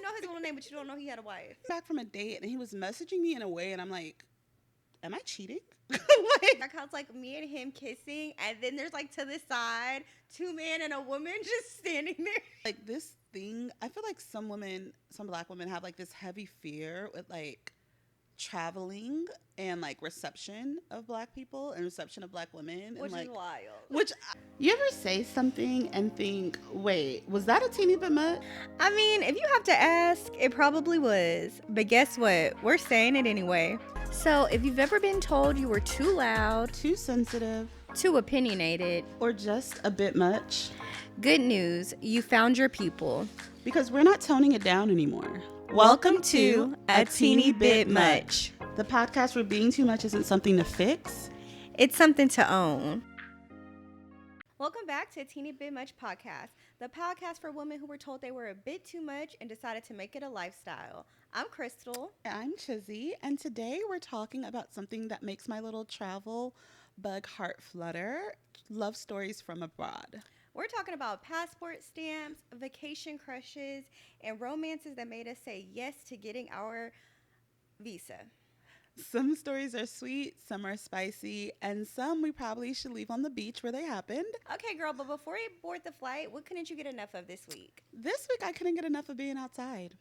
know his middle name, but you don't know he had a wife. Back from a date and he was messaging me in a way and I'm like, am I cheating? That counts like me and him kissing, and then there's like to the side, two men and a woman just standing there. Like this thing, I feel like some black women have like this heavy fear with like traveling and like reception of black people and reception of black women, Which and like is wild. which you ever say something and think, wait, was that a teeny bit much? I mean, if you have to ask, it probably was. But guess what? We're saying it anyway. So if you've ever been told you were too loud, Too sensitive, too opinionated, or just a bit much, good news, you found your people. because we're not toning it down anymore. Welcome to A Tini Bit Much. The podcast where being too much isn't something to fix. It's something to own. Welcome back to A Tini Bit Much podcast, the podcast for women who were told they were a bit too much and decided to make it a lifestyle. I'm Krystal. I'm Chissy, and today we're talking about something that makes my little travel bug heart flutter, love stories from abroad. We're talking about passport stamps, vacation crushes, and romances that made us say yes to getting our visa. Some stories are sweet, some are spicy, and some we probably should leave on the beach where they happened. Okay, girl, but before you board the flight, what couldn't you get enough of this week? This week I couldn't get enough of being outside.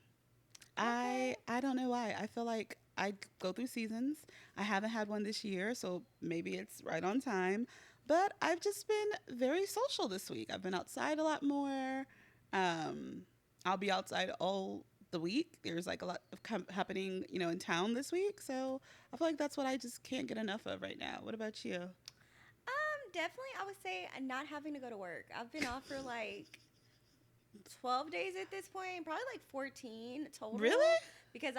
Okay. I don't know why. I feel like I go through seasons. I haven't had one this year, so maybe it's right on time. But I've just been very social this week. I've been outside a lot more. I'll be outside all the week. There's like a lot of happening, in town this week. So I feel like that's what I just can't get enough of right now. What about you? Definitely, I would say not having to go to work. I've been off for like 12 days at this point, probably like 14 total. Really? Because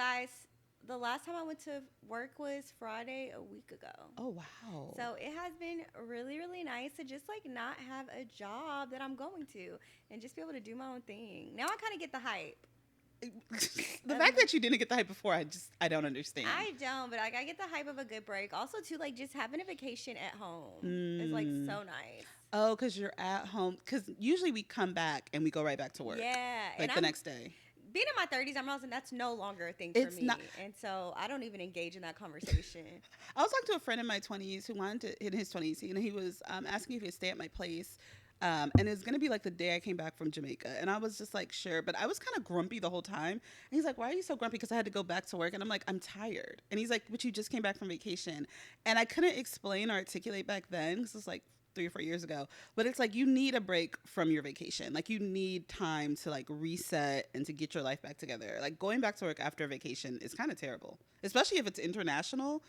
the last time I went to work was Friday a week ago. Oh, wow. So it has been really, really nice to just like not have a job that I'm going to and just be able to do my own thing. Now I kind of get the hype. The fact that you didn't get the hype before, I don't understand. I don't, but like I get the hype of a good break. Also, too, like just having a vacation at home is like so nice. Oh, because you're at home. Because usually we come back and we go right back to work. Yeah. Like the next day. Being in my 30s, I'm realizing that's no longer a thing for me. And so I don't even engage in that conversation. I was talking to a friend in my 20s who wanted to, in his 20s, he was asking if he could stay at my place. And it was going to be like the day I came back from Jamaica. And I was just like, sure. But I was kind of grumpy the whole time. And he's like, why are you so grumpy? Because I had to go back to work. And I'm like, I'm tired. And he's like, but you just came back from vacation. And I couldn't explain or articulate back then because it was like 3 or 4 years ago. But it's like you need a break from your vacation. Like you need time to like reset and to get your life back together. Like going back to work after a vacation is kind of terrible. Especially if it's international.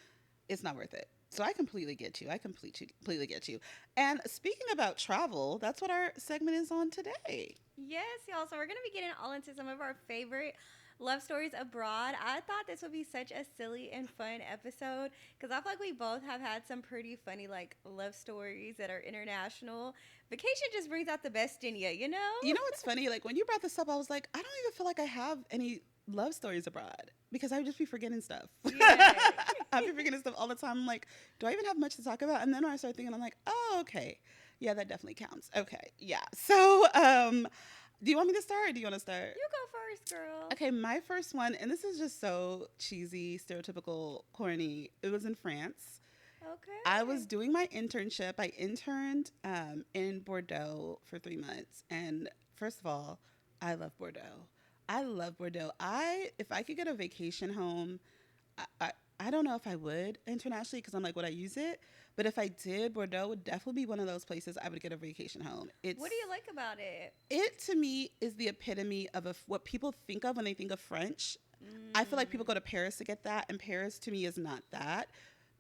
It's not worth it. So I completely get you. I completely get you. And speaking about travel, that's what our segment is on today. Yes, y'all. So we're going to be getting all into some of our favorite love stories abroad. I thought this would be such a silly and fun episode because I feel like we both have had some pretty funny like love stories that are international. Vacation just brings out the best in you, you know? You know what's funny? Like when you brought this up, I was like, I don't even feel like I have any love stories abroad because I would just be forgetting stuff. Yeah. I'd be forgetting stuff all the time. I'm like, do I even have much to talk about? And then when I start thinking, I'm like, oh, okay. Yeah, that definitely counts. Okay. Yeah. So, do you want me to start or do you want to start? You go first, girl. Okay, my first one, and this is just so cheesy, stereotypical, corny. It was in France. Okay. I was doing my internship. I interned in Bordeaux for 3 months. And first of all, I love Bordeaux. If I could get a vacation home, I don't know if I would internationally because I'm like, would I use it? But if I did, Bordeaux would definitely be one of those places I would get a vacation home. What do you like about it? It, to me, is the epitome of what people think of when they think of French. I feel like people go to Paris to get that, and Paris, to me, is not that.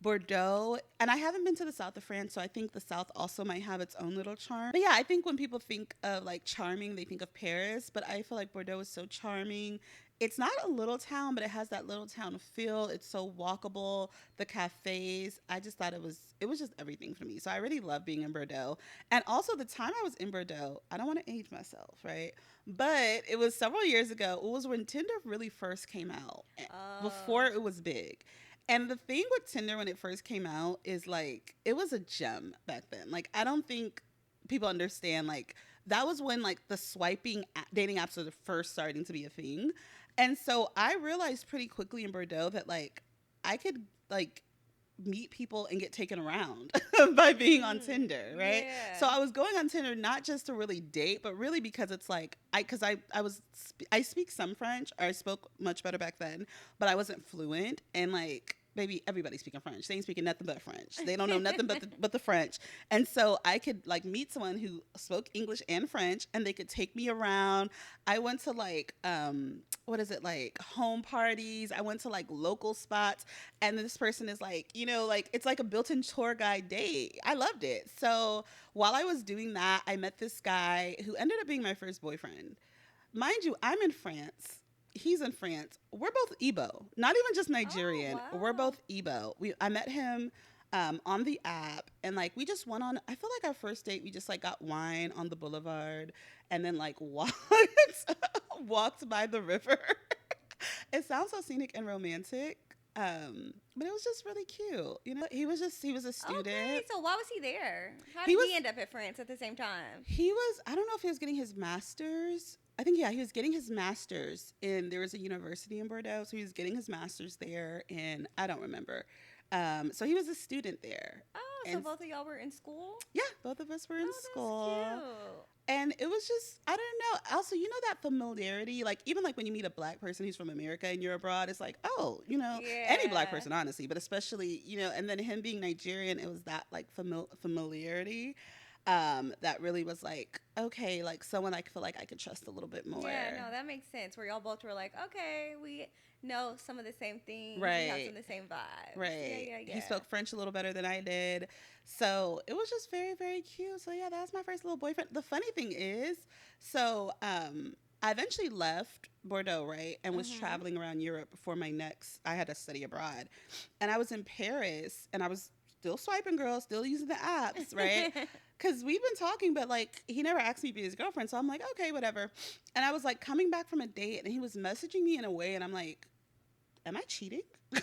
Bordeaux, and I haven't been to the south of France, so I think the south also might have its own little charm. But yeah, I think when people think of like charming, they think of Paris, but I feel like Bordeaux is so charming. It's not a little town, but it has that little town feel. It's so walkable. The cafes, I just thought it was just everything for me. So I really love being in Bordeaux. And also the time I was in Bordeaux, I don't want to age myself, right? But it was several years ago. It was when Tinder really first came out, before it was big. And the thing with Tinder when it first came out is like, it was a gem back then. Like, I don't think people understand, like, that was when like the swiping dating apps were first starting to be a thing. And so I realized pretty quickly in Bordeaux that like I could like meet people and get taken around by being on Tinder, right? Yeah. So I was going on Tinder not just to really date, but really because it's like I speak some French, or I spoke much better back then, but I wasn't fluent, and like baby, everybody's speaking French. They ain't speaking nothing but French. They don't know nothing but the French. And so I could like meet someone who spoke English and French, and they could take me around. I went to like what is it, like home parties. I went to like local spots, and this person is like, you know, like it's like a built-in tour guide date. I loved it. So while I was doing that, I met this guy who ended up being my first boyfriend. Mind you, I'm in France. He's in France. We're both Igbo, not even just Nigerian. Oh, wow. We're both Igbo. I met him on the app, and like we just went on. I feel like our first date, we just like got wine on the boulevard, and then like walked by the river. It sounds so scenic and romantic, but it was just really cute. You know, he was a student. Okay, so why was he there? How did he end up at France at the same time? I don't know if he was getting his master's. I think, yeah, he was getting his master's there was a university in Bordeaux, so he was getting his master's there, and I don't remember. So he was a student there. Oh, so both of y'all were in school? Yeah, both of us were in school. That's cute. And it was just, I don't know. Also, you know that familiarity, like even like when you meet a black person who's from America and you're abroad, it's like, oh, you know, any black person, honestly, but especially, you know, and then him being Nigerian, it was that like familiarity. That really was like, okay, like someone I feel like I could trust a little bit more. Yeah, no, that makes sense. Where y'all both were like, okay, we know some of the same things. Right. We have some of the same vibes. Right. Yeah. He spoke French a little better than I did. So it was just very, very cute. So yeah, that was my first little boyfriend. The funny thing is, so I eventually left Bordeaux, right, and was traveling around Europe before I had to study abroad. And I was in Paris, and I was still swiping girls, still using the apps, right? Because we've been talking, but like he never asked me to be his girlfriend. So I'm like, okay, whatever. And I was like coming back from a date, and he was messaging me in a way, and I'm like, am I cheating? Like,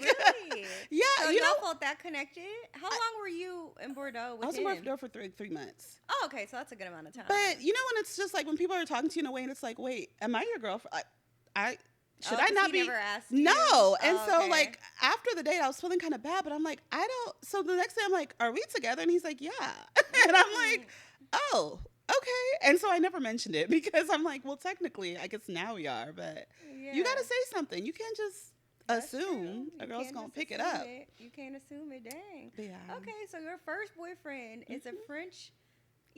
really? Yeah. So you y'all know, felt that connected? How long were you in Bordeaux with I was him? in Bordeaux for three months. Oh, okay. So that's a good amount of time. But you know when it's just like when people are talking to you in a way, and it's like, wait, am I your girlfriend? Should I 'cause not he be? never asked you? No. And Oh, so okay. like after the date, I was feeling kind of bad, but I'm like, I don't. So the next day, I'm like, are we together? And he's like, yeah. And I'm like, oh, okay. And so I never mentioned it because I'm like, well, technically, I guess now we are, but you got to say something. You can't just assume a girl's gonna pick it up. You can't assume it. Dang. Yeah. Okay, so your first boyfriend is a French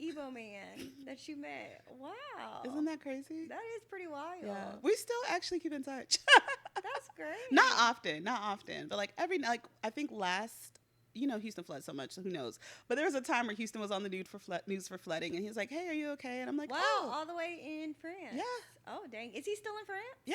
Igbo man that you met. Wow. Isn't that crazy? That is pretty wild. Yeah. We still actually keep in touch. That's great. Not often, but like I think last, you know, Houston floods so much, so who knows? But there was a time where Houston was on the news for flooding, and he was like, "Hey, are you okay?" And I'm like, wow, "Oh, all the way in France. yeah, Oh, dang. Is he still in France? yeah."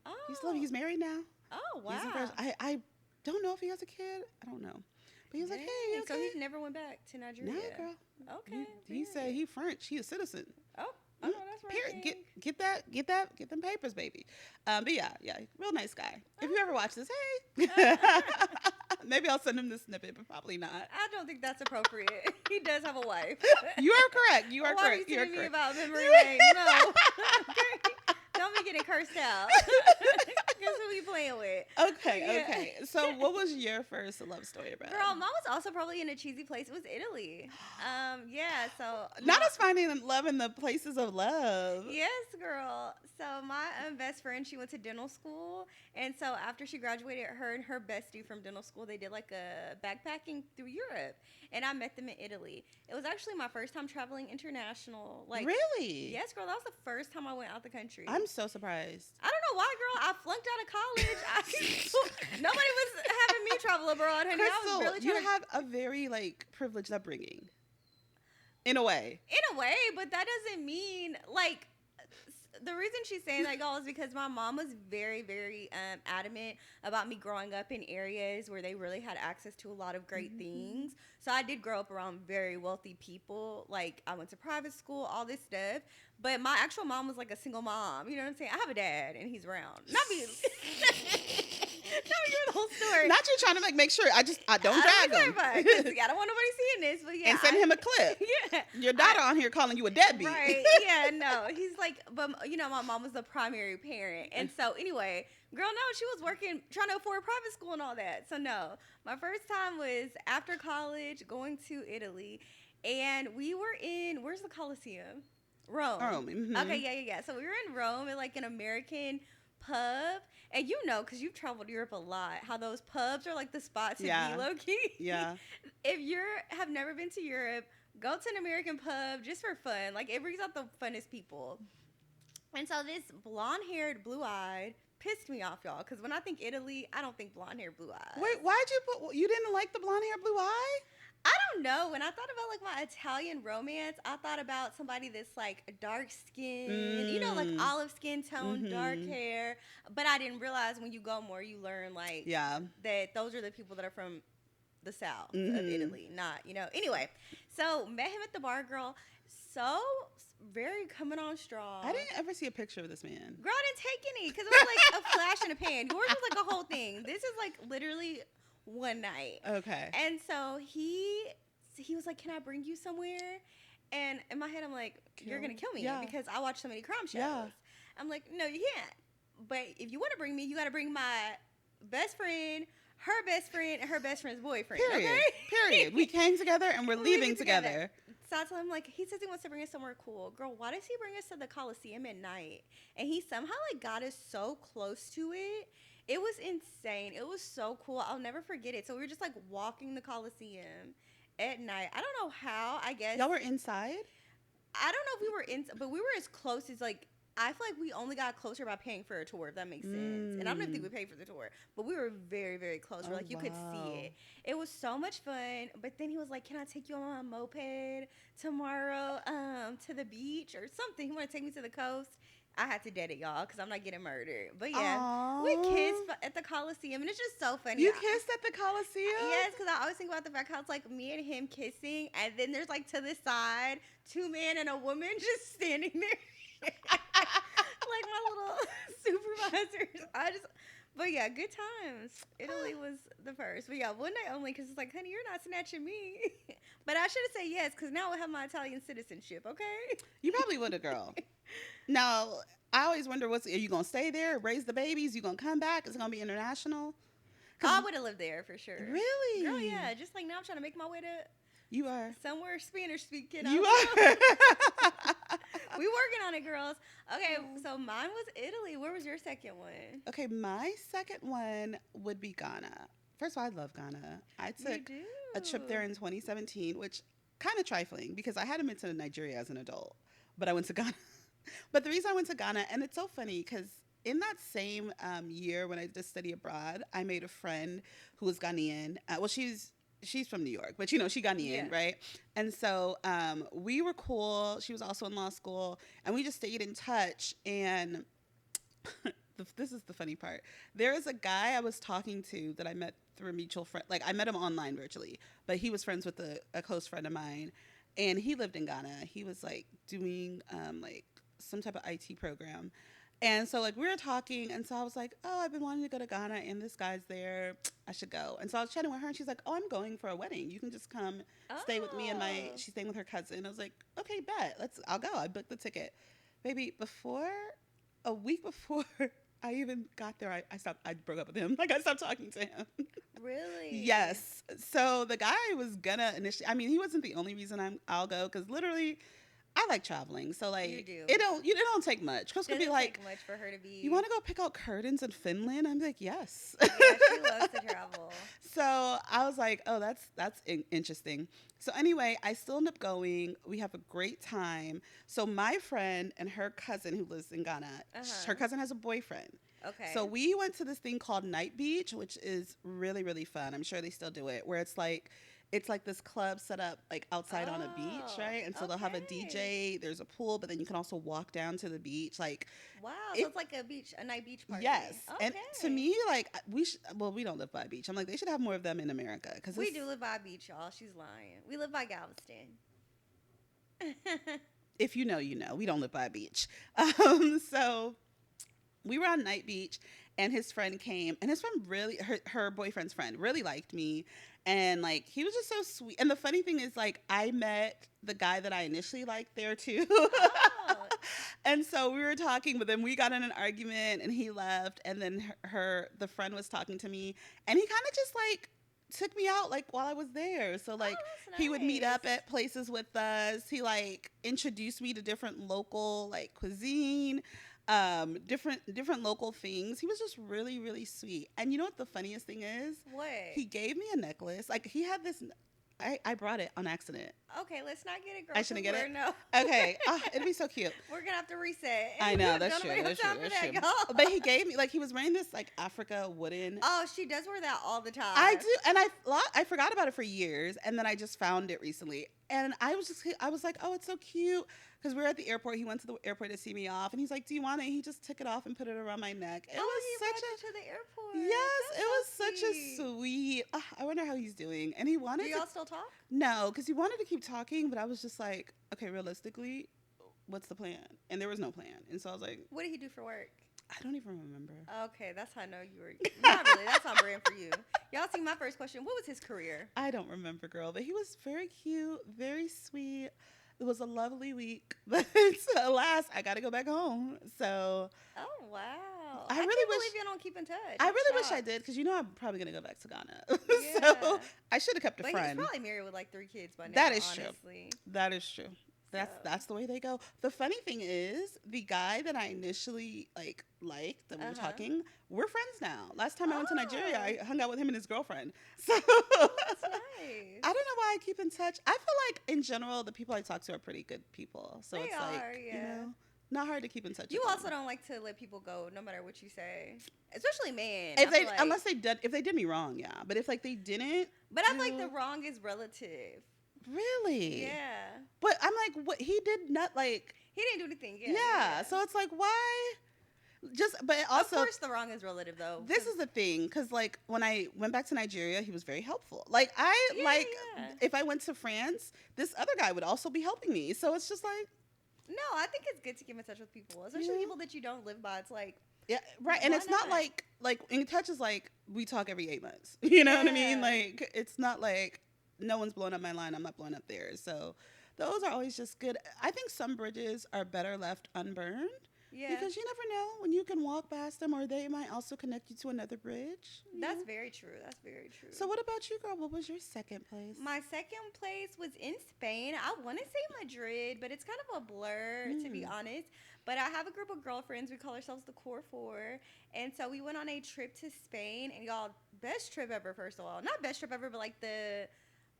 Oh. He's married now. Oh, wow. He's in France. I don't know if he has a kid. I don't know, but he was like, "Hey, you okay?" So he never went back to Nigeria. No, girl. Okay. He said he French. He a citizen. Oh, no, that's right. Period. Get them papers, baby. But yeah, real nice guy. If you ever watch this, hey, maybe I'll send him this snippet, but probably not. I don't think that's appropriate. He does have a wife. You are correct. You are Why correct. are you You are telling me correct. about memory lane? No. Okay. Don't be getting cursed out. Guess who we playing with? Okay. So, what was your first love story about? Girl, mine was also probably in a cheesy place. It was Italy. Yeah, so Not us finding love in the places of love. yes, girl. So my best friend, she went to dental school, and so after she graduated, her and her bestie from dental school, they did like a backpacking through Europe, and I met them in Italy. It was actually my first time traveling international. Like, Really? yes, girl, that was the first time I went out the country. I'm so surprised. I don't know why, girl. I flunked out of college. Nobody was having me travel abroad, honey. I was Krystal, really you trying to have a very like privileged upbringing. In a way. in a way, but that doesn't mean like the reason she's saying that, y'all, is because my mom was very, very adamant about me growing up in areas where they really had access to a lot of great things. So I did grow up around very wealthy people. Like, I went to private school, all this stuff. But my actual mom was like a single mom. You know what I'm saying? I have a dad, and he's around. Not me. you're the whole story. Not you trying to make sure. I don't drag him. I don't want nobody seeing this, but yeah. And send him a clip. Yeah. Your daughter on here calling you a deadbeat. Right. Yeah, no. He's like, but my mom was the primary parent. And so anyway, girl, no, she was working, trying to afford private school and all that. So no, my first time was after college going to Italy. And we were where's the Coliseum? Rome. Mm-hmm. Okay, yeah. So we were in Rome at like an American pub. And because you've traveled Europe a lot, how those pubs are like the spot to be low-key. Yeah. If you have never been to Europe, go to an American pub just for fun. Like, it brings out the funnest people. And so this blonde-haired, blue-eyed pissed me off, y'all. Because when I think Italy, I don't think blonde-haired, blue-eyed. Wait, why'd you didn't like the blonde hair, blue eye? I don't know. When I thought about, like, my Italian romance, I thought about somebody that's, like, dark skin, like olive skin tone, dark hair. But I didn't realize when you go more, you learn, like, that those are the people that are from the south of Italy, not, Anyway, so met him at the bar, girl. So very coming on strong. I didn't ever see a picture of this man. Girl, I didn't take any because it was like a flash in a pan. Yours was like a whole thing. This is like literally one night. Okay. And so he was like, "Can I bring you somewhere?" And in my head, I'm like, "You're gonna kill me because I watch so many crime shows." Yeah. I'm like, "No, you can't. But if you want to bring me, you got to bring my best friend, her best friend, and her best friend's boyfriend." Period. Okay? Period. We came together and we're leaving together. So I told him, like, he says he wants to bring us somewhere cool. Girl, why does he bring us to the Coliseum at night? And he somehow, like, got us so close to it. It was insane. It was so cool. I'll never forget it. So we were just, like, walking the Coliseum at night. I don't know how, I guess. Y'all were inside? I don't know if we were inside, but we were as close as, like, I feel like we only got closer by paying for a tour, if that makes sense. And I don't even think we paid for the tour, but we were very, very close. We're like, you could see it. It was so much fun. But then he was like, "Can I take you on my moped tomorrow to the beach or something?" He wanted to take me to the coast. I had to dead it, y'all, because I'm not getting murdered. But yeah, we kissed at the Coliseum, and it's just so funny. You kissed at the Coliseum? Yes, because I always think about the fact how it's like me and him kissing, and then there's like to the side, two men and a woman just standing there. Like my little supervisors. But yeah, good times. Italy was the first. But yeah, one night only because it's like, honey, you're not snatching me. But I should have said yes because now I have my Italian citizenship, okay? You probably would have, girl. Now, I always wonder, are you going to stay there, raise the babies? You going to come back? Is it going to be international? I would have lived there for sure. Really? Girl, yeah. Just like now I'm trying to make my way to... You are. Somewhere Spanish speaking. You are. We working on it, girls. Okay, so mine was Italy. Where was your second one? Okay, my second one would be Ghana. First of all, I love Ghana. I took a trip there in 2017, which kind of trifling because I hadn't been to Nigeria as an adult, but I went to Ghana. But the reason I went to Ghana, and it's so funny because in that same year when I did study abroad, I made a friend who was Ghanaian. Well, she's from New York, but she Ghanaian, right? And so we were cool. She was also in law school, and we just stayed in touch. And this is the funny part. There is a guy I was talking to that I met through a mutual friend. Like I met him online virtually, but he was friends with a close friend of mine, and he lived in Ghana. He was like doing like some type of IT program. And so, like, we were talking, and so I was like, "Oh, I've been wanting to go to Ghana, and this guy's there. I should go." And so I was chatting with her, and she's like, "Oh, I'm going for a wedding. You can just come stay with me and she's staying with her cousin." I was like, "Okay, bet. I'll go." I booked the ticket. Baby, a week before I even got there, I broke up with him. Like, I stopped talking to him. Really? Yes. So the guy was gonna initially, he wasn't the only reason I'll go, because literally, I like traveling, so like you do. It don't take much. Chris could be like, take much for her to be. "You want to go pick out curtains in Finland?" I'm like, "Yes." Yeah, she loves to travel. So I was like, "Oh, that's interesting." So anyway, I still end up going. We have a great time. So my friend and her cousin who lives in Ghana, her cousin has a boyfriend. Okay. So we went to this thing called Night Beach, which is really, really fun. I'm sure they still do it, where it's like this club set up like outside on a beach, right? And so they'll have a DJ, there's a pool, but then you can also walk down to the beach. Like, wow, so it's like a night beach party. Yes. Okay. And to me, like, we don't live by a beach. I'm like, they should have more of them in America. Cause we do live by a beach, y'all. She's lying. We live by Galveston. If you know, you know. We don't live by a beach. So we were on Night Beach, and his friend came, and his friend really, her boyfriend's friend really liked me, and like he was just so sweet. And the funny thing is, like, I met the guy that I initially liked there too. Oh. And so we were talking, but then we got in an argument, and he left, and then the friend was talking to me, and he kind of just like took me out like while I was there. So like that's he would meet nice. up at places with us. He like introduced me to different local like cuisine, different local things. He was just really, really sweet. And you know what the funniest thing is? What? He gave me a necklace. Like he had this. I brought it on accident. Okay, let's not get it, girl. I shouldn't get it? No. Okay. Oh, it'd be so cute. We're gonna have to reset. I know, that's Don't true. nobody have That's time true. for That's that, true. y'all. But he gave me, like, he was wearing this, like, Africa wooden. Oh, she does wear that all the time. I do. And I forgot about it for years. And then I just found it recently. And I was like, oh, it's so cute. Because we were at the airport. He went to the airport to see me off. And he's like, do you want it? And he just took it off and put it around my neck. It was he such brought you to the airport. Yes, That's it was so such a sweet. I wonder how he's doing. And he wanted Do to. y'all still talk? No, because he wanted to keep talking. But I was just like, okay, realistically, what's the plan? And there was no plan. And so I was like, What did he do for work? I don't even remember. Okay, that's how I know you were. Not really. That's on brand for you. Y'all see my first question. What was his career? I don't remember, girl, but he was very cute, very sweet. It was a lovely week, but alas, I got to go back home. So, Oh wow! I can't really wish- believe y'all don't keep in touch. I I'm really wish I shocked. did, because you know I'm probably gonna go back to Ghana. Yeah. So I should have kept a But friend. he's probably married with like 3 kids by now. That is true. honestly. That is true. So- That's the way they go. The funny thing is, the guy that I initially liked that we were Uh-huh. talking, we're friends now. Last time I went to Nigeria, Oh. I hung out with him and his girlfriend. So That's nice. I don't know why I keep in touch. I feel like in general the people I talk to are pretty good people. So They it's are, like, you yeah. know, not hard to keep in touch You with also them. don't like to let people go, no matter what you say, especially men. If I they feel like. unless they did me wrong, yeah. But if like they didn't, But I feel like do- the wrong is relative. really, Yeah. But I'm like, what he did not like. He didn't do anything. Yeah. So it's like, why? But also, of course, the wrong is relative, though. this is the thing, because like when I went back to Nigeria, he was very helpful. Like Yeah. if I went to France, this other guy would also be helping me. So it's just like, No, I think it's good to keep in touch with people, especially Yeah. people that you don't live by. It's like, yeah, right. And Why it's not not? like in touch is like we talk every 8 months. You know what I mean? Yeah. Like it's not like no one's blowing up my line, I'm not blowing up theirs. So those are always just good. I think some bridges are better left unburned. yeah, Because you never know when you can walk past them, or they might also connect you to another bridge. you that's know? very true. That's very true. So what about you, girl? What was your second place? My second place was in Spain. I want to say Madrid, but it's kind of a blur, to be honest. But I have a group of girlfriends. We call ourselves the Core Four. And so we went on a trip to Spain. And y'all, best trip ever, first of all. Not best trip ever, but like the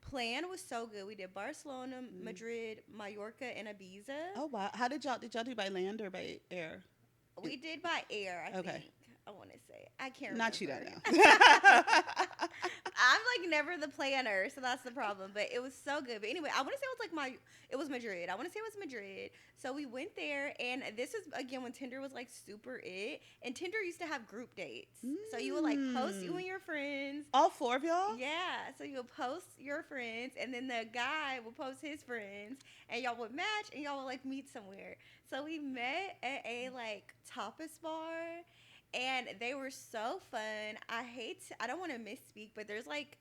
plan was so good. We did Barcelona, Madrid, Mallorca, and Ibiza. Oh wow! How did y'all do by land or by air? We did by air, I Okay. think. I want to say. I can't Not you don't remember. know. I'm like never the planner, so that's the problem. But it was so good. But anyway, I want to say it was like it was Madrid. I want to say it was Madrid. So we went there, and this is again when Tinder was like super it, and Tinder used to have group dates. So you would like post you and your friends. All 4 of y'all? Yeah, so you would post your friends, and then the guy would post his friends, and y'all would match, and y'all would like meet somewhere. So we met at a like tapas bar, and they were so fun. I don't want to misspeak, but there's like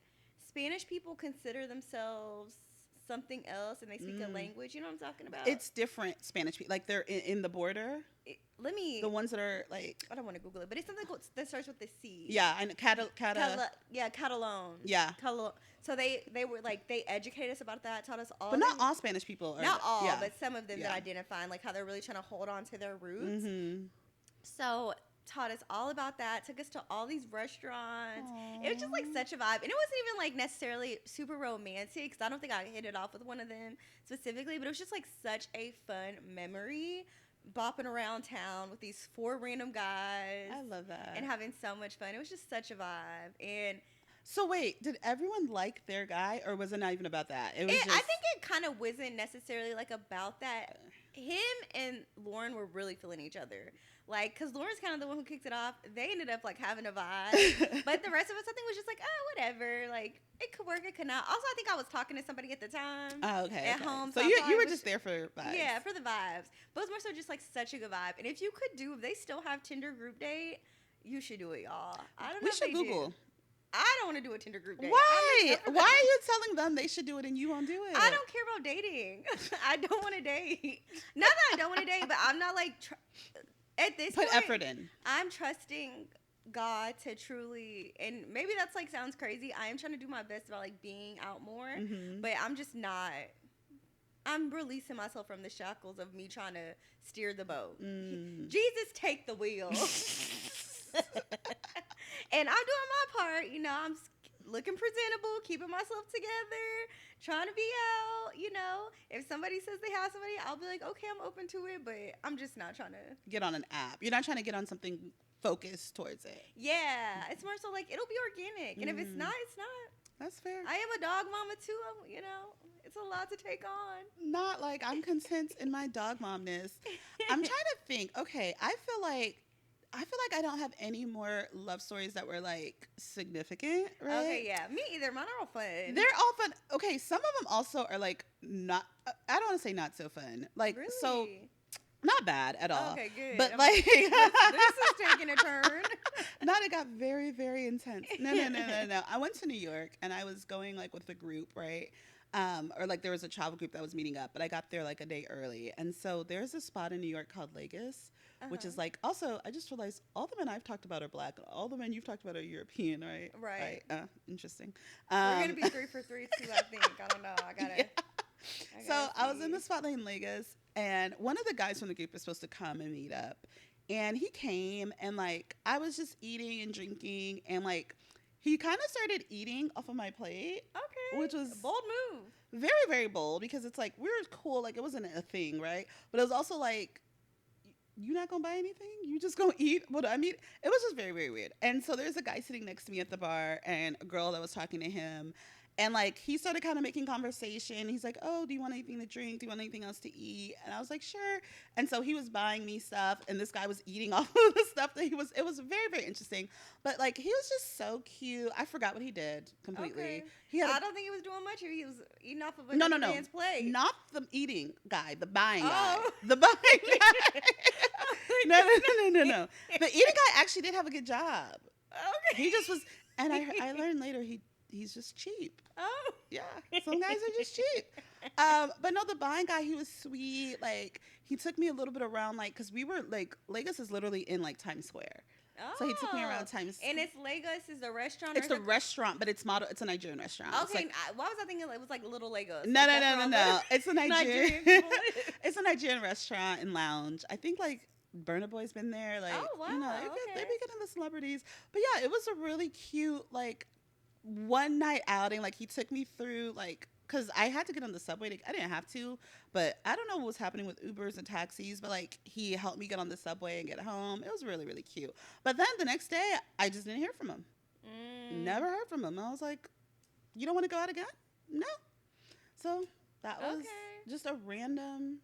Spanish people consider themselves something else, and they speak a language. You know what I'm talking about? It's different Spanish people. Like they're in the border. Let me. The ones that are like. I don't want to Google it, but it's something that starts with the C. Yeah, I know. Catalan. Yeah. So they were like they educated us about that, taught us all. But not all Spanish people are. Not all, yeah. but some of them that Yeah. identify and like how they're really trying to hold on to their roots. Mm-hmm. So taught us all about that. Took us to all these restaurants. It was just like such a vibe, and it wasn't even like necessarily super romantic because I don't think I hit it off with one of them specifically. But it was just like such a fun memory, bopping around town with these 4 random guys. I love that. And having so much fun. It was just such a vibe. And So wait, did everyone like their guy, or was it not even about that? It was I think it kind of wasn't necessarily like about that. Him and Lauren were really feeling each other. Like, because Lauren's kind of the one who kicked it off. They ended up, like, having a vibe. But the rest of us, I think, was just like, oh, whatever. Like, it could work, it could not. Also, I think I was talking to somebody at the time. Oh, okay. At home. So you were just there for vibes. Yeah, for the vibes. But it was more so just, like, such a good vibe. And if you could if they still have Tinder group date, you should do it, y'all. I don't know. We should Google. I don't want to do a Tinder group date. Why? Why are you telling them they should do it and you won't do it? I don't care about dating. I don't want to date. Not that I don't want to date, but I'm not like at this point. Put effort in. I'm trusting God to truly, and maybe that's like sounds crazy. I am trying to do my best about like being out more, but I'm just not. I'm releasing myself from the shackles of me trying to steer the boat. Jesus, take the wheel. And I'm doing my part, you know, I'm looking presentable, keeping myself together, trying to be out, you know. If somebody says they have somebody, I'll be like, okay, I'm open to it, but I'm just not trying to get on an app. You're not trying to get on something focused towards it. Yeah, it's more so like it'll be organic, and if it's not, it's not. That's fair. I am a dog mama too, you know. It's a lot to take on. Not like I'm content in my dog momness. I'm trying to think. Okay, I feel like I don't have any more love stories that were like significant, right? Okay, yeah, me either. Mine are all fun. They're all fun. Okay, some of them also are like not. I don't want to say not so fun. Like really? So, not bad at all. Okay, good. But like, this is taking a turn. Not. It got very, very intense. No. I went to New York and I was going like with a group, right? Or like there was a travel group that was meeting up, but I got there like a day early. And so there's a spot in New York called Lagos. Which is like, also, I just realized all the men I've talked about are black. All the men you've talked about are European, right? Right. Interesting. We're going to be 3 for 3 too, I think. I don't know. I gotta So I was in the spotlight in Lagos, and one of the guys from the group was supposed to come and meet up. And he came, and like, I was just eating and drinking, and like, he kind of started eating off of my plate. Okay. Which was a bold move. Very, very bold, because it's like, we were cool. Like, it wasn't a thing, right? But it was also like, you not gonna buy anything? You just gonna eat? What I mean, it was just very, very weird. And so there's a guy sitting next to me at the bar and a girl that was talking to him. And like, he started kind of making conversation. He's like, oh, do you want anything to drink? Do you want anything else to eat? And I was like, sure. And so he was buying me stuff, and this guy was eating off of the stuff that it was very, very interesting. But like, he was just so cute. I forgot what he did completely. Okay. I don't think he was doing much. He was eating off of a man's plate. Not the eating guy, the buying guy. The buying guy. No. The eating guy actually did have a good job. Okay. He just was, and I learned later he's just cheap. Oh. Yeah. Some guys are just cheap. But no, the buying guy, he was sweet. Like, he took me a little bit around, like, because we were, like, Lagos is literally in, like, Times Square. Oh. So he took me around Times Square. And it's Lagos is the restaurant? It's the restaurant, but it's a Nigerian restaurant. Okay. Like, why was I thinking it was, like, Little Lagos? No. It's a Nigerian. It's a Nigerian restaurant and lounge. I think, like, Burna Boy's been there. Like, oh, wow. You know, they be getting the celebrities. But, yeah, it was a really cute, like, one night outing. Like, he took me through, like, because I had to get on the subway. I didn't have to, but I don't know what was happening with Ubers and taxis, but like, he helped me get on the subway and get home. It was really, really cute. But then the next day, I just didn't hear from him. Never heard from him. I was like, you don't want to go out again? No. So that was just a random.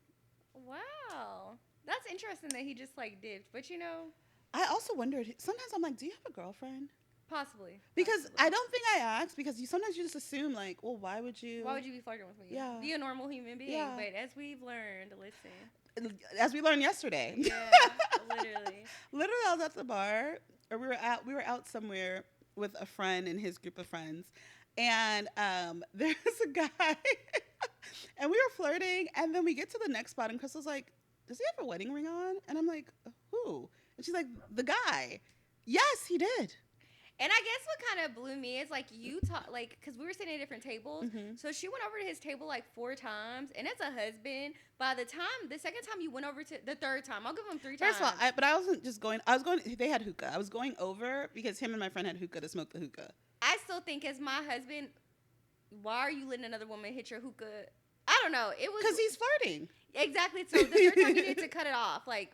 Wow. That's interesting that he just like did. But you know, I also wondered, sometimes I'm like, do you have a girlfriend? Possibly. Because I don't think I asked, because sometimes you just assume like, well, why would you be flirting with me? Yeah. Be a normal human being. Yeah. But as we've learned, listen. As we learned yesterday. Yeah, literally. Literally, I was at the bar, or we were out somewhere with a friend and his group of friends, and there's a guy, and we were flirting, and then we get to the next spot, and Krystal's like, does he have a wedding ring on? And I'm like, who? And she's like, the guy. Yes, he did. And I guess what kind of blew me is like you talk like because we were sitting at different tables, so she went over to his table like 4 times, and as a husband, by the second time you went over to the third time, I'll give him 3 times. First of all, but I wasn't just going. I was going. They had hookah. I was going over because him and my friend had hookah to smoke the hookah. I still think as my husband, why are you letting another woman hit your hookah? I don't know. It was because he's flirting. Exactly. So the third time you need to cut it off, like.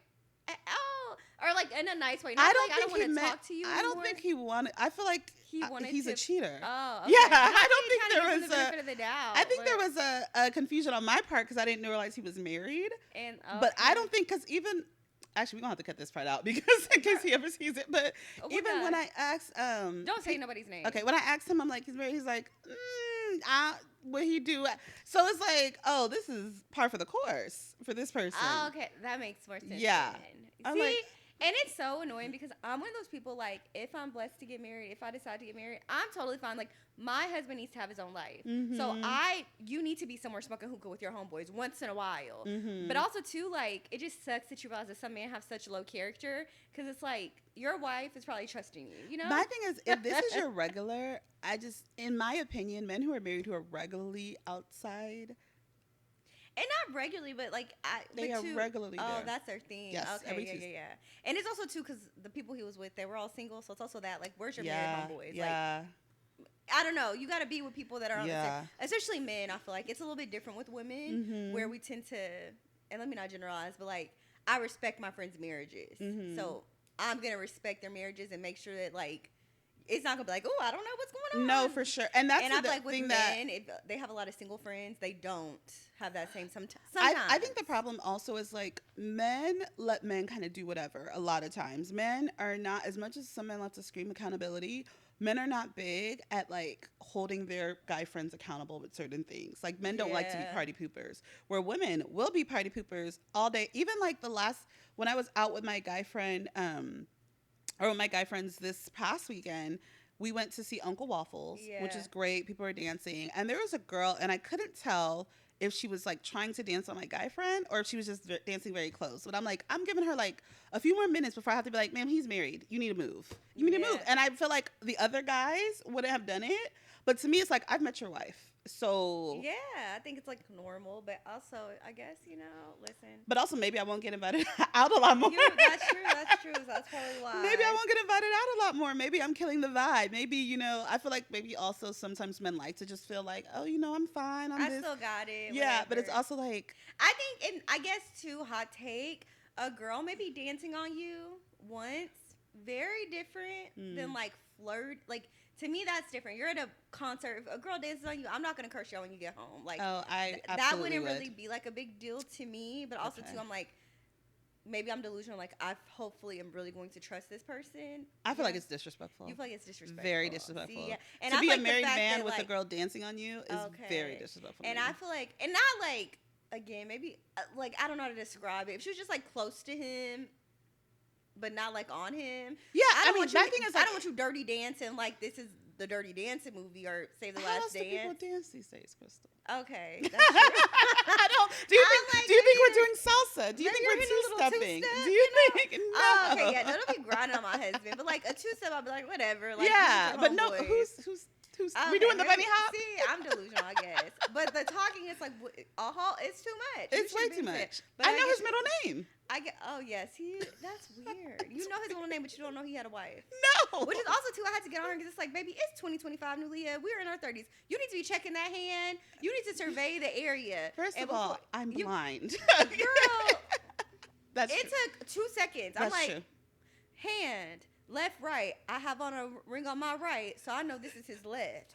Oh, or like in a nice way. Not I don't want to talk to you. I don't think he wanted. I feel like he's a cheater. Oh, okay. Yeah. I don't think there was I think there was a confusion on my part because I didn't realize he was married. And but I don't think because even actually, we're going to have to cut this part out because in case he ever sees it. But even when I asked, don't say nobody's name. Okay, when I asked him, I'm like, he's married. He's like, what he do? So it's like, oh, this is par for the course for this person. Oh, okay, that makes more sense. Yeah. See, like, and it's so annoying because I'm one of those people, like, if I'm blessed to get married, if I decide to get married, I'm totally fine. Like, my husband needs to have his own life. Mm-hmm. So you need to be somewhere smoking hookah with your homeboys once in a while. Mm-hmm. But also, too, like, it just sucks that you realize that some men have such low character because it's like, your wife is probably trusting you, you know? My thing is, if this is your regular, in my opinion, men who are married who are regularly outside. And not regularly, but like they are regularly there. Oh, that's their thing. Yes, okay, yeah. And it's also too because the people he was with, they were all single, so it's also that like, where's your married homeboys? Yeah. Like, I don't know. You got to be with people that are on the same, especially men. I feel like it's a little bit different with women, where we tend to, and let me not generalize, but like I respect my friends' marriages, so I'm gonna respect their marriages and make sure that like. It's not gonna be like, oh, I don't know what's going on. No, for sure, and that's I feel like with men, if they have a lot of single friends, they don't have that same. Sometimes I think the problem also is like men let men kind of do whatever. A lot of times, men are not, as much as some men love to scream accountability. Men are not big at like holding their guy friends accountable with certain things. Like men don't like to be party poopers, where women will be party poopers all day. Even like when I was out with my guy friend. Or with my guy friends this past weekend, we went to see Uncle Waffles, which is great. People were dancing. And there was a girl, and I couldn't tell if she was like trying to dance on my guy friend or if she was just dancing very close. But I'm like, I'm giving her like a few more minutes before I have to be like, ma'am, he's married. You need to move. You need to move. And I feel like the other guys wouldn't have done it. But to me, it's like, I've met your wife. So yeah, I think it's like normal, but also I guess, you know, listen. But also maybe I won't get invited out a lot more. That's true. That's probably why. Maybe I won't get invited out a lot more. Maybe I'm killing the vibe. Maybe, you know, I feel like maybe also sometimes men like to just feel like, oh, you know, I'm fine. I still got it. Yeah, whatever. But it's also like. I think, and I guess too, hot take, a girl maybe dancing on you once, very different than like flirt. Like, to me, that's different. You're at a concert. If a girl dances on you, I'm not going to curse you out when you get home. Like, that wouldn't really be like a big deal to me. But also, too, I'm like, maybe I'm delusional. Like, I hopefully am really going to trust this person. I feel like it's disrespectful. You feel like it's disrespectful. Very disrespectful. See, yeah. And to I be like a married man that, with like, a girl dancing on you is very disrespectful. And I feel like, and not like, again, maybe, like, I don't know how to describe it. If she was just like close to him, but not like on him. Yeah, I mean, that thing is, like, I don't want you dirty dancing like this is the Dirty Dancing movie or Save the Last Dance. How else do people dance these days, Krystal? Okay, that's true. I don't. Do you think we're doing salsa? Do you think we're two-stepping? Do you think? No. Oh, okay, yeah, no, don't be grinding on my husband. But like a two-step, I'll be like, whatever. Like, yeah, but no, who's okay, we doing the bunny hop? See, I'm delusional, I guess. But the talking is like, it's too much. It's way too much. But I know his middle name. Oh yes, that's weird. You know his middle name, but you don't know he had a wife. No. Which is also too, I had to get on her because it's like, baby, it's 2025, Nulia. We're in our 30s. You need to be checking that hand. You need to survey the area. First of all, I'm blind. Girl, that's it took 2 seconds. That's I'm like, true. Hand, left, right. I have on a ring on my right, so I know this is his left.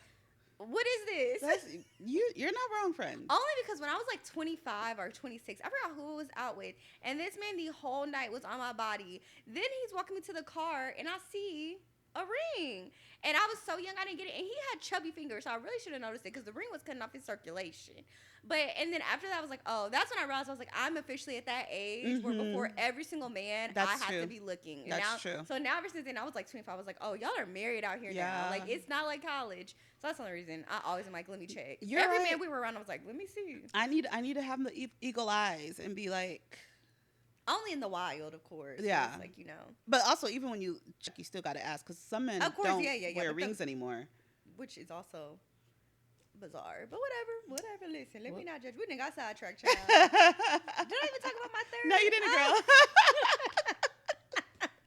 What is this? You're not wrong, friend. Only because when I was like 25 or 26, I forgot who I was out with, and this man the whole night was on my body. Then he's walking me to the car, and I see a ring. And I was so young, I didn't get it. And he had chubby fingers, so I really should have noticed it because the ring was cutting off his circulation. And then after that, I was like, oh, that's when I realized I was like, I'm officially at that age where before every single man, I have to be looking. That's true. So now ever since then, I was like 25. I was like, oh, y'all are married out here now. Like, it's not like college. So that's the only reason I always am like, let me check. Every man we were around, I was like, let me see. I need to have the eagle eyes and be like. Only in the wild, of course. Yeah. It's like, you know. But also, even when you check, you still got to ask because some men don't wear rings anymore. Which is also bizarre. But whatever. Listen, let me not judge. We didn't got sidetracked, child. Did I even talk about my third? No, you didn't, girl.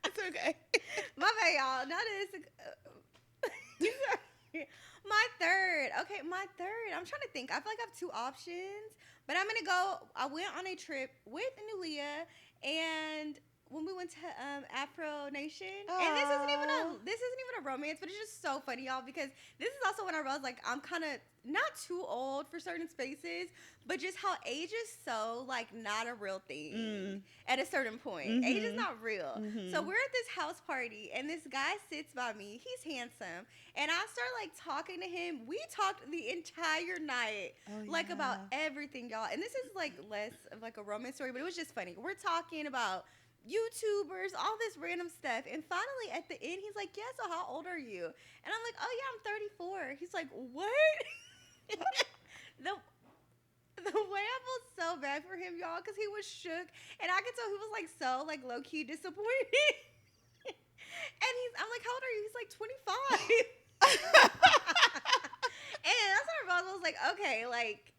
It's okay. My bad, y'all. Not this. My third. Okay, my third. I'm trying to think. I feel like I have two options. But I'm going to go. I went on a trip with Nulia. And when we went to Afro Nation, and this isn't even a romance, but it's just so funny, y'all, because this is also when I realized like I'm kind of not too old for certain spaces, but just how age is so like not a real thing at a certain point. Mm-hmm. Age is not real. Mm-hmm. So we're at this house party, and this guy sits by me. He's handsome, and I start like talking to him. We talked the entire night, like about everything, y'all. And this is like less of like a romance story, but it was just funny. We're talking about YouTubers, all this random stuff. And finally at the end, he's like, yeah, so how old are you? And I'm like, oh yeah, I'm 34. He's like, what? The way I felt so bad for him, y'all, because he was shook. And I could tell he was like so like low-key disappointed. And I'm like, how old are you? He's like 25. And that's what I was like, okay, like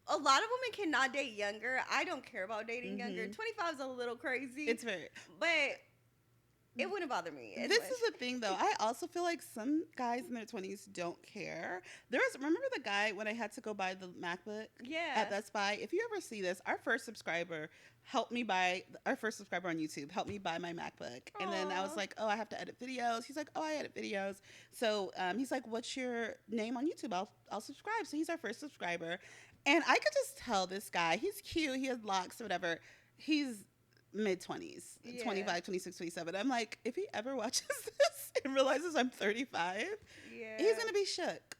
a lot of women cannot date younger. I don't care about dating younger. 25 is a little crazy. It's very. But it wouldn't bother me. This is the thing, though. I also feel like some guys in their 20s don't care. Remember the guy when I had to go buy the MacBook at Best Buy? If you ever see this, our first subscriber on YouTube helped me buy my MacBook. Aww. And then I was like, oh, I have to edit videos. He's like, oh, I edit videos. So he's like, what's your name on YouTube? I'll subscribe. So he's our first subscriber. And I could just tell this guy, he's cute, he has locks or whatever. He's mid-20s, 25, 26, 27. I'm like, if he ever watches this and realizes I'm 35, he's going to be shook.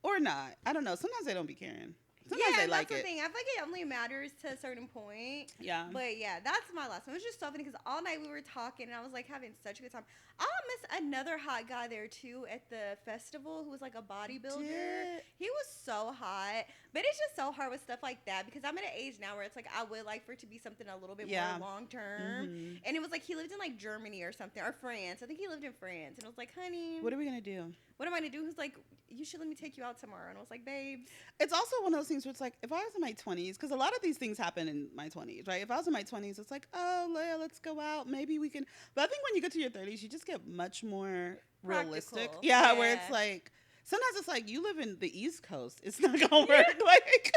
Or not. I don't know. Sometimes they don't be caring. Sometimes they like it. That's the thing. I feel like it only matters to a certain point. Yeah. But yeah, that's my last one. It was just so funny because all night we were talking and I was like having such a good time. I miss another hot guy there too at the festival who was like a bodybuilder. He was so hot. But it's just so hard with stuff like that because I'm at an age now where it's like I would like for it to be something a little bit more long term. And it was like he lived in like Germany or something, or France. I think he lived in France. And I was like, honey, what are we going to do? What am I going to do? He's like, you should let me take you out tomorrow. And I was like, babes. It's also one of those things where it's like, if I was in my 20s, because a lot of these things happen in my 20s, right? If I was in my 20s, it's like, oh, Leia, let's go out. Maybe we can. But I think when you get to your 30s, you just get much more realistic. Yeah, where it's like, sometimes it's like, you live in the East Coast. It's not going to work. Like,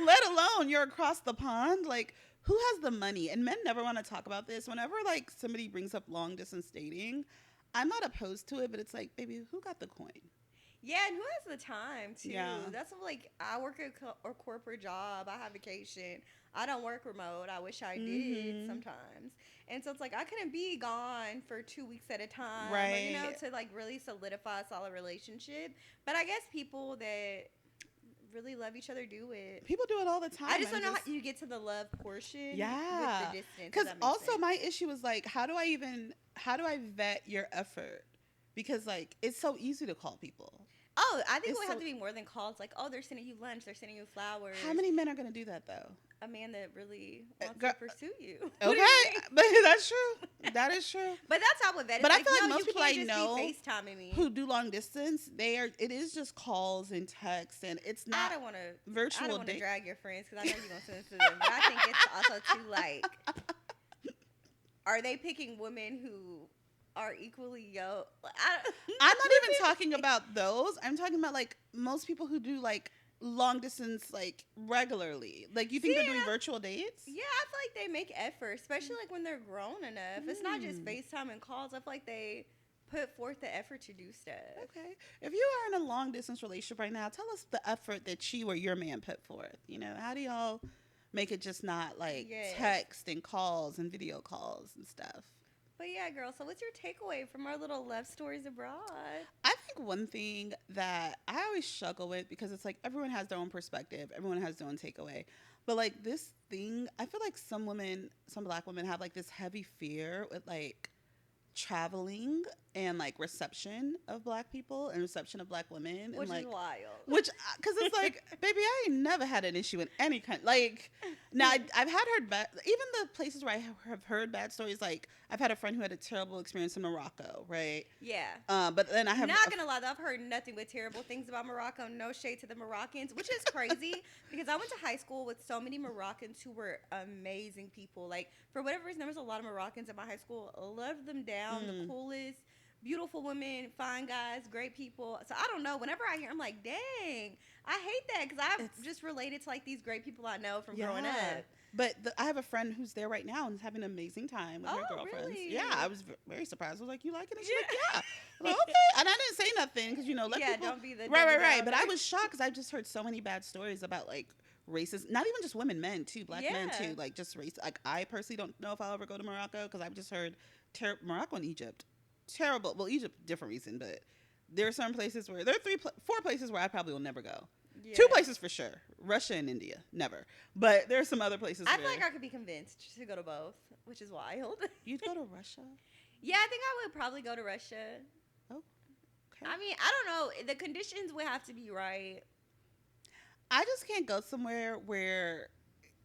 let alone you're across the pond. Like, who has the money? And men never want to talk about this. Whenever, like, somebody brings up long-distance dating, I'm not opposed to it, but it's like, baby, who got the coin? Yeah, and who has the time, too? Yeah. That's like, I work a corporate job. I have vacation. I don't work remote. I wish I did sometimes. And so it's like, I couldn't be gone for 2 weeks at a time. Right. Or, to, like, really solidify a solid relationship. But I guess people that really love each other do it. People do it all the time. I just don't know how you get to the love portion with the distance. Because also my issue is, like, how do I vet your effort? Because, like, it's so easy to call people. Oh, I think it would have to be more than calls. Like, oh, they're sending you lunch. They're sending you flowers. How many men are going to do that, though? A man that really wants to pursue you. Okay, but that's true. That is true. But that's how I would vet it. But I feel like most people I know FaceTiming who do long distance, it is just calls and texts, and it's not I don't want to virtual. I don't want to drag your friends because I know you're going to send it to them. But I think it's also too, like, are they picking women who are equally yoked? I'm not even talking about those. I'm talking about, like, most people who do, like, long distance, like, regularly. Like, you think they're doing virtual dates? Yeah, I feel like they make effort, especially, like, when they're grown enough. It's not just FaceTime and calls. I feel like they put forth the effort to do stuff. Okay. If you are in a long distance relationship right now, tell us the effort that you or your man put forth. You know, how do y'all make it just not, like, text and calls and video calls and stuff? But yeah, girl, so what's your takeaway from our little love stories abroad? I think one thing that I always struggle with, because it's like everyone has their own perspective, everyone has their own takeaway. But, like, this thing, I feel like some Black women have, like, this heavy fear with, like, traveling and, like, reception of Black people and reception of Black women. Which and, like, is wild. Because it's like, baby, I ain't never had an issue in any kind. Like, now I've heard bad, even the places where I have heard bad stories, like, I've had a friend who had a terrible experience in Morocco, right? Yeah. But then I have... Not gonna lie, though, I've heard nothing but terrible things about Morocco. No shade to the Moroccans, which is crazy because I went to high school with so many Moroccans who were amazing people. Like, for whatever reason, there was a lot of Moroccans in my high school. I loved them down, the coolest, beautiful women, fine guys, great people. So I don't know. Whenever I hear, I'm like, dang, I hate that because I've just related to like these great people I know from growing up. But I have a friend who's there right now and is having an amazing time with her girlfriends. Really? Yeah, I was very surprised. I was like, "You like it?" And she's like, "Yeah." I'm like, okay, and I didn't say nothing because let people. Don't be the right. But I was shocked because I just heard so many bad stories about like racist, not even just women, men too, black men too, like just race. Like I personally don't know if I'll ever go to Morocco because I've just heard Morocco and Egypt, terrible. Well, Egypt, different reason, but there are some places where there are 4 places where I probably will never go. Yeah. 2 places for sure. Russia and India. Never. But there are some other places I feel like I could be convinced to go to both, which is wild. You'd go to Russia? Yeah, I think I would probably go to Russia. Oh, okay. I mean, I don't know. The conditions would have to be right. I just can't go somewhere where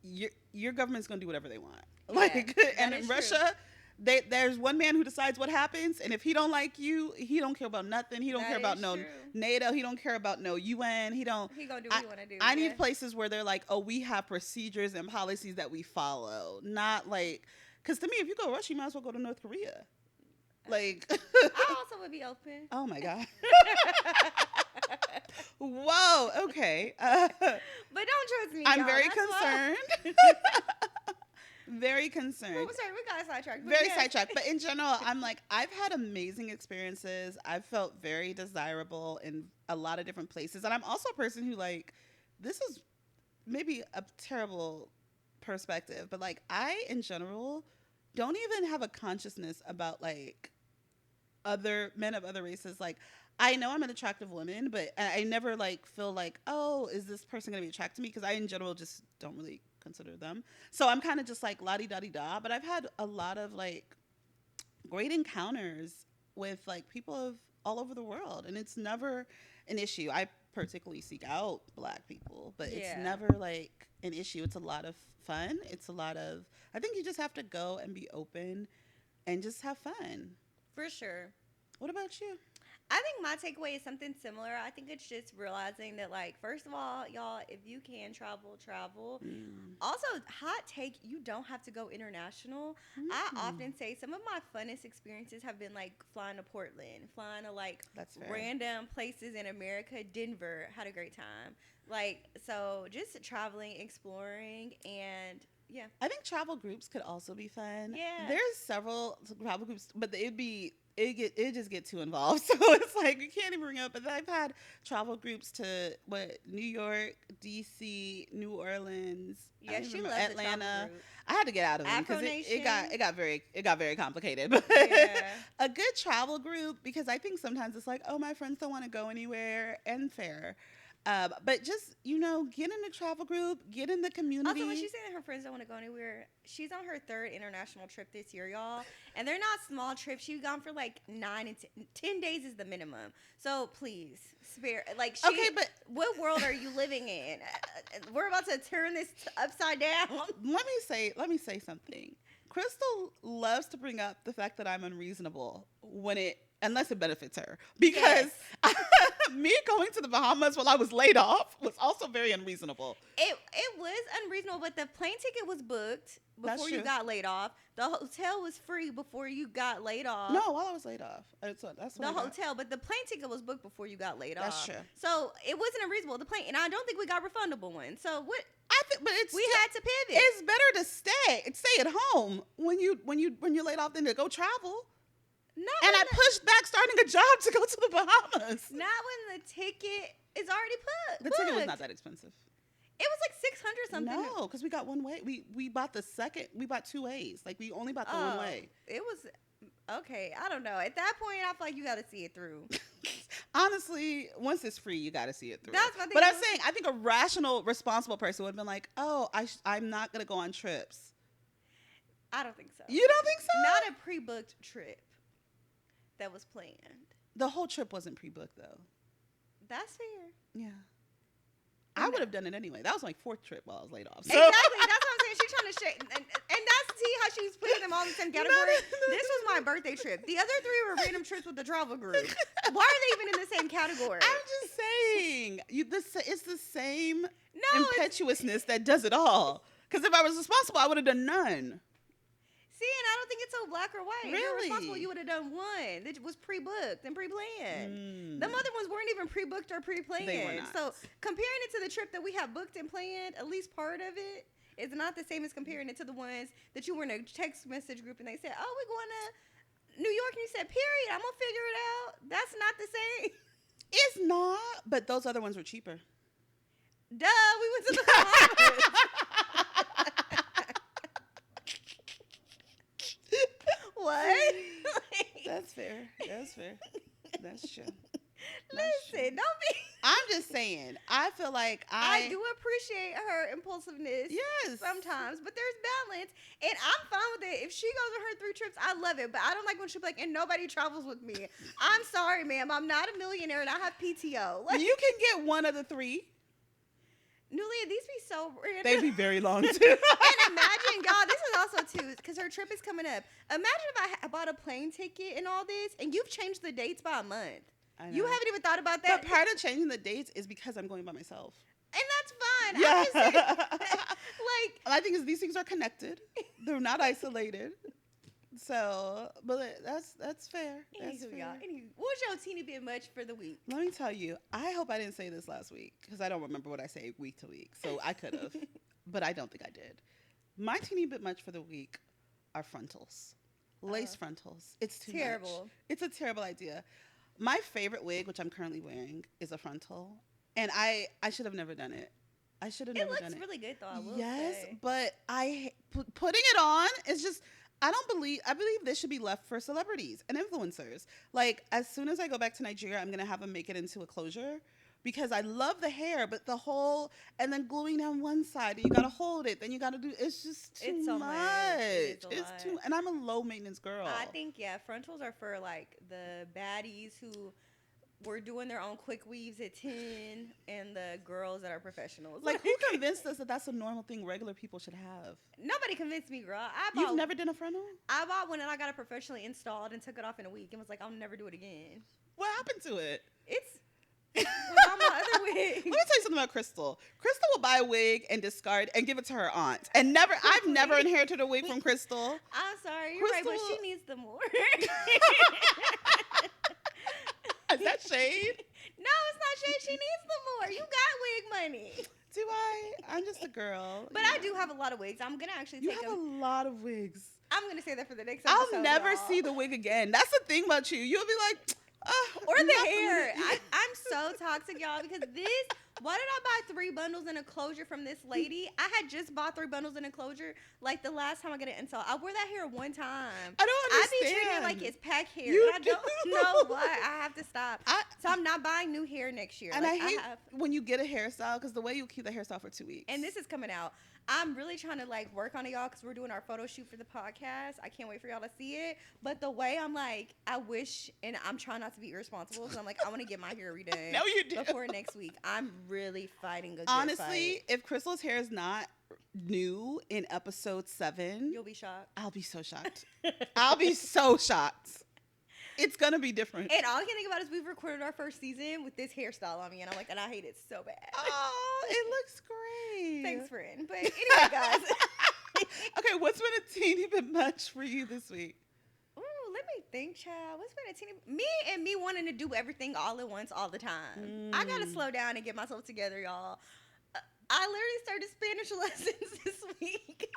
your government's going to do whatever they want. Yeah, like, and in Russia... There's one man who decides what happens, and if he don't like you, he don't care about nothing. He don't care about no NATO. He don't care about no UN. He gonna do what he want to do. I need places where they're like, oh, we have procedures and policies that we follow. Not like, because to me, if you go to Russia, you might as well go to North Korea. Like, I also would be open. Oh my God. Whoa. Okay. But don't trust me. I'm very concerned. Very concerned. Well, sorry, we got sidetracked. Very sidetracked. But in general, I'm like, I've had amazing experiences. I've felt very desirable in a lot of different places. And I'm also a person who, like, this is maybe a terrible perspective, but, like, I, in general, don't even have a consciousness about, like, other men of other races. Like, I know I'm an attractive woman, but I never, like, feel like, oh, is this person going to be attracted to me? Because I, in general, just don't really consider them. So I'm kind of just like la-di-da-di-da, but I've had a lot of like great encounters with like people of all over the world, and it's never an issue. I particularly seek out Black people, but it's never like an issue. It's a lot of fun. It's a lot of, I think you just have to go and be open and just have fun. For sure. What about you? I think my takeaway is something similar. I think it's just realizing that, like, first of all, y'all, if you can travel. Also, hot take, you don't have to go international. I often say some of my funnest experiences have been, like, flying to Portland, flying to, like, random places in America. Denver, had a great time. Like, so just traveling, exploring, and... yeah. I think travel groups could also be fun. Yeah. There's several travel groups, but it just get too involved. So it's like you can't even bring up. But I've had travel groups to New York, DC, New Orleans, she loves Atlanta. I had to get out of them because it got very complicated. But a good travel group, because I think sometimes it's like, oh, my friends don't want to go anywhere, and fair. But just, get in a travel group, get in the community. Also, when she's saying that her friends don't want to go anywhere, she's on her 3rd international trip this year, y'all. And they're not small trips. She's gone for like 9 and 10 days is the minimum. So please, spare. Like, okay, but what world are you living in? We're about to turn this upside down. Let me say something. Krystal loves to bring up the fact that I'm unreasonable unless it benefits her. Because me going to the Bahamas while I was laid off was also very unreasonable. It was unreasonable, but the plane ticket was booked before you got laid off. The hotel was free before you got laid off. No, while I was laid off. That's the hotel, but the plane ticket was booked before you got laid off. That's true. So it wasn't unreasonable. The plane, and I don't think we got refundable ones. So what? We had to pivot. It's better to stay at home when you're laid off than to go travel. I pushed back starting a job to go to the Bahamas. Not when the ticket is already booked. The ticket was not that expensive. It was like 600 something. No, because we got one way. We bought the second. We bought 2 ways. Like we only bought the one way. It was okay. I don't know. At that point, I feel like you got to see it through. Honestly, once it's free, you got to see it through. That's what but I'm saying, I think a rational, responsible person would have been like, "Oh, I'm not gonna go on trips." I don't think so. You don't think so? Not a pre-booked trip that was planned. The whole trip wasn't pre-booked though. That's fair. Yeah. I would have done it anyway. That was my 4th trip while I was laid off. So. Exactly. That's what I'm saying. She's trying to share. And that's, see how she's putting them all in the same category? This was my birthday trip. The other 3 were random trips with the travel group. Why are they even in the same category? I'm just saying. It's the same impetuousness that does it all. Because if I was responsible, I would have done none. See, and I don't think it's so black or white. If you're responsible, Really? you would have done one that was pre-booked and pre-planned. Them Mm. other ones weren't even pre-booked or pre-planned. They were not. So comparing it to the trip that we have booked and planned, at least part of it is not the same as comparing it to the ones that you were in a text message group and they said, "Oh, we're going to New York," and you said, "Period. I'm gonna figure it out." That's not the same. It's not, but those other ones were cheaper. Duh, we went to the Bahamas. What? That's fair. That's fair. That's true. Listen, don't be. I'm just saying. I feel like I do appreciate her impulsiveness. Yes. Sometimes, but there's balance, and I'm fine with it. If she goes on her 3 trips, I love it. But I don't like when she's like, and nobody travels with me. I'm sorry, ma'am. I'm not a millionaire, and I have PTO. Like, You can get one of the 3. Nulia, these be so random. They'd be very long too. And imagine, y'all, this is also too, because her trip is coming up. Imagine if I bought a plane ticket and all this, and you've changed the dates by a month. I know. You haven't even thought about that. But part of changing the dates is because I'm going by myself. And that's fine. Yeah. I'm just saying, like, And I think these things are connected. They're not isolated. So, but that's fair. That's anywho, fair. y'all. Anywho, what's your teeny bit much for the week? Let me tell you, I hope I didn't say this last week because I don't remember what I say week to week. So I could have, but I don't think I did. My teeny bit much for the week are frontals, lace frontals. It's too terrible. much. It's a terrible idea. My favorite wig, which I'm currently wearing, is a frontal, and I should have never done it. I should have never done it. It looks really good though. I will Yes, say. but putting it on is just. I believe this should be left for celebrities and influencers. Like, as soon as I go back to Nigeria, I'm going to have them make it into a closure because I love the hair, but the whole, and then gluing down one side, and you got to hold it, then you got to do, it's just too It's so much. much. It is a It's lot. too, and I'm a low maintenance girl. I think, yeah, frontals are for like the baddies who were doing their own quick weaves at 10 and the girls that are professionals. Like, who convinced us that that's a normal thing regular people should have? Nobody convinced me, girl. You've never done a frontal? I bought one and I got it professionally installed and took it off in a week and was like, I'll never do it again. What happened to it? It's on my other wig. Let me tell you something about Krystal. Krystal will buy a wig and discard and give it to her aunt. And I've never inherited a wig from Krystal. I'm sorry, you're right, but Krystal- she needs them more. Is that shade? No, it's not shade. She needs them more. You got wig money. Do I? I'm just a girl. But Yeah. I do have a lot of wigs. I'm gonna actually You take have them. a lot of wigs. I'm gonna say that for the next episode. I'll never y'all. see the wig again. That's the thing about you. You'll be like, Or the nothing. hair. I'm so toxic, y'all, because why did I buy 3 bundles in a closure from this lady? I had just bought 3 bundles in a closure like the last time I got it installed. I wore that hair one time. I don't understand. I be treating it like it's pack hair. You and I don't do. know why. I have to stop. I- So I'm not buying new hair next year. And Like, I hate have, when you get a hairstyle because the way you keep the hairstyle for 2 weeks. and this is coming out. I'm really trying to like work on it, y'all, because we're doing our photo shoot for the podcast. I can't wait for y'all to see it. But the way I'm like, I wish, and I'm trying not to be irresponsible, because I'm like, I want to get my hair redone. No, you do. Before next week. I'm really fighting a good Honestly, fight. if Krystal's hair is not new in episode 7, You'll be shocked. I'll be so shocked. I'll be so shocked. It's gonna be different. And all I can think about is we've recorded our first season with this hairstyle on me, and I'm like, and I hate it so bad. Oh, it looks great. Thanks, friend. But anyway, guys. Okay, what's been a teeny bit much for you this week? Ooh, let me think, child. What's been a teeny... Me wanting to do everything all at once all the time. I gotta slow down and get myself together, y'all. I literally started Spanish lessons this week.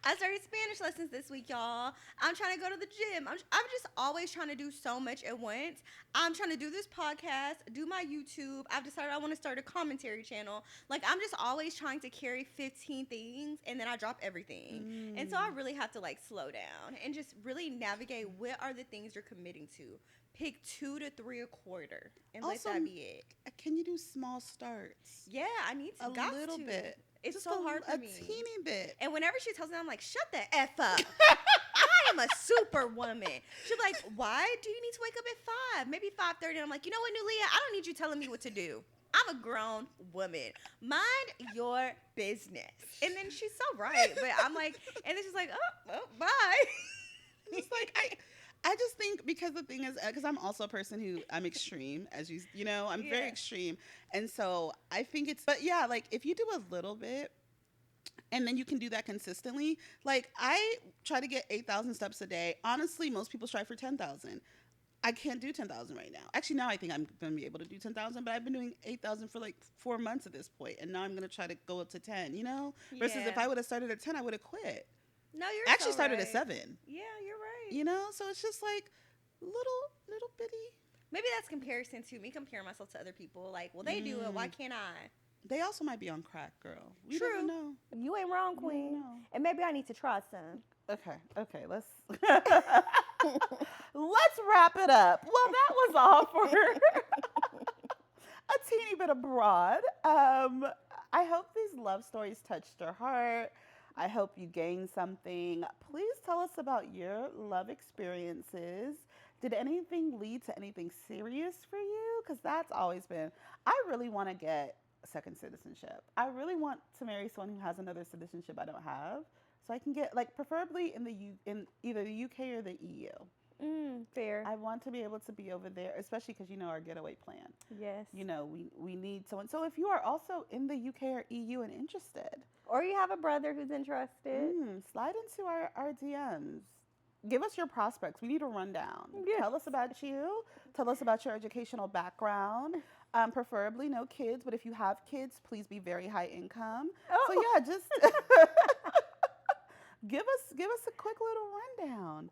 I started Spanish lessons this week, y'all. I'm trying to go to the gym. I'm just always trying to do so much at once. I'm trying to do this podcast, do my YouTube. I've decided I want to start a commentary channel. Like, I'm just always trying to carry 15 things, and then I drop everything. And so I really have to, like, slow down and just really navigate what are the things you're committing to. Pick 2 to 3 a quarter, and Also, let that be it. Can you do small starts? Yeah, I need to. A got little to. bit. It's Just so hard for a me. teeny bit. And whenever she tells me, I'm like, shut the F up. I am a super woman. She's like, why do you need to wake up at 5? Maybe 5:30. And I'm like, you know what, Nulia? I don't need you telling me what to do. I'm a grown woman. Mind your business. And then she's so right. But I'm like, and then she's like, oh, well, bye. Just like I just think because the thing is because I'm also a person who I'm extreme as you know I'm very Yeah. extreme, and so I think it's but yeah, like if you do a little bit and then you can do that consistently. Like, I try to get 8,000 steps a day. Honestly, most people strive for 10,000. I can't do 10,000 right now. Actually, now I think I'm going to be able to do 10,000, but I've been doing 8,000 for like 4 months at this point, and now I'm going to try to go up to 10, you know? Versus if I would have started at 10, I would have quit. No, you're actually so started right. at 7. Yeah, you're right. You know? So it's just like little bitty. Maybe that's comparison too. Me comparing myself to other people. Like, well, they do it. Why can't I? They also might be on crack, girl. We True. never know. You ain't wrong, queen. And maybe I need to try some. Okay, let's let's wrap it up. Well, that was all for a teeny bit abroad. I hope these love stories touched your heart. I hope you gained something. Please tell us about your love experiences. Did anything lead to anything serious for you? Because that's always been, I really want to get second citizenship. I really want to marry someone who has another citizenship I don't have. So I can get, like, preferably in either the UK or the EU. Fair. I want to be able to be over there, especially because, you know, our getaway plan. Yes. You know, we need someone. So if you are also in the UK or EU and interested. Or you have a brother who's interested. Slide into our DMs. Give us your prospects. We need a rundown. Yes. Tell us about you. Tell us about your educational background. Preferably no kids, but if you have kids, please be very high income. Oh. So yeah, just give us a quick little rundown.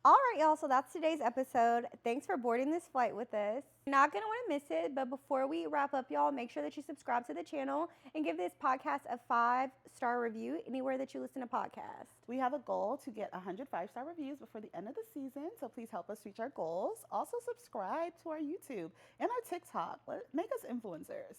All right, y'all. So that's today's episode. Thanks for boarding this flight with us. You're not going to want to miss it. But before we wrap up, y'all, make sure that you subscribe to the channel and give this podcast a 5-star review anywhere that you listen to podcasts. We have a goal to get 100 5-star reviews before the end of the season. So please help us reach our goals. Also subscribe to our YouTube and our TikTok. Make us influencers.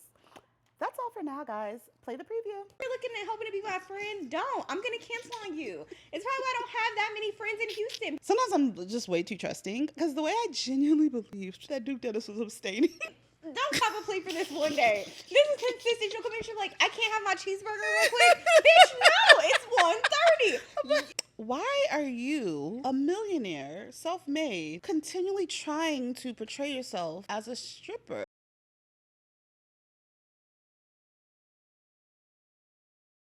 That's all for now, guys. Play the preview. You're looking at hoping to be my friend. Don't. I'm going to cancel on you. It's probably why I don't have that many friends in Houston. Sometimes I'm just way too trusting because the way I genuinely believed that Duke Dennis was abstaining. Don't cop a plea for this one day. This is consistent. You'll come in and like, I can't have my cheeseburger real quick. Bitch, no. It's 1:30. Why are you, a millionaire, self-made, continually trying to portray yourself as a stripper?